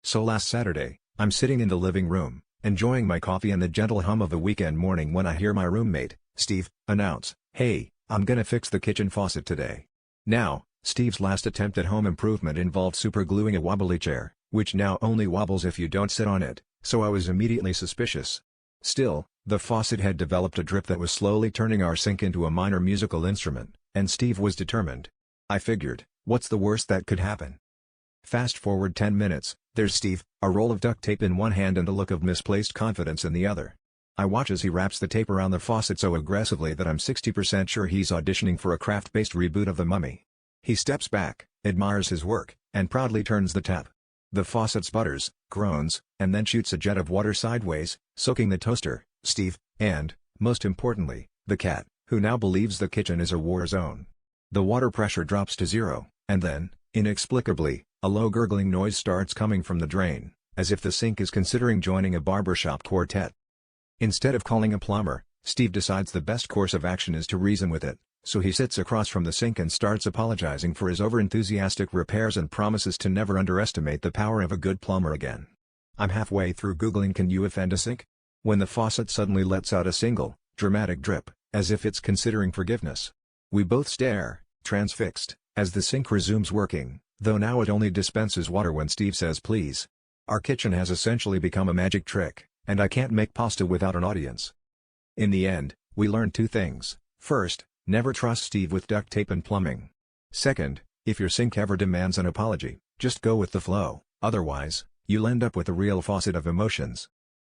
So last Saturday, I'm sitting in the living room, enjoying my coffee and the gentle hum of the weekend morning when I hear my roommate, Steve, announce, "Hey, I'm gonna fix the kitchen faucet today." Now, Steve's last attempt at home improvement involved supergluing a wobbly chair, which now only wobbles if you don't sit on it, so I was immediately suspicious. Still, the faucet had developed a drip that was slowly turning our sink into a minor musical instrument, and Steve was determined. I figured, what's the worst that could happen? Fast forward 10 minutes, there's Steve, a roll of duct tape in one hand and a look of misplaced confidence in the other. I watch as he wraps the tape around the faucet so aggressively that I'm 60% sure he's auditioning for a craft-based reboot of The Mummy. He steps back, admires his work, and proudly turns the tap. The faucet sputters, groans, and then shoots a jet of water sideways, soaking the toaster, Steve, and, most importantly, the cat, who now believes the kitchen is a war zone. The water pressure drops to zero, and then, inexplicably, a low gurgling noise starts coming from the drain, as if the sink is considering joining a barbershop quartet. Instead of calling a plumber, Steve decides the best course of action is to reason with it, so he sits across from the sink and starts apologizing for his overenthusiastic repairs and promises to never underestimate the power of a good plumber again. I'm halfway through Googling "can you offend a sink?" when the faucet suddenly lets out a single, dramatic drip, as if it's considering forgiveness. We both stare, transfixed, as the sink resumes working, though now it only dispenses water when Steve says please. Our kitchen has essentially become a magic trick, and I can't make pasta without an audience. In the end, we learned two things. First, never trust Steve with duct tape and plumbing. Second, if your sink ever demands an apology, just go with the flow, otherwise, you'll end up with a real faucet of emotions.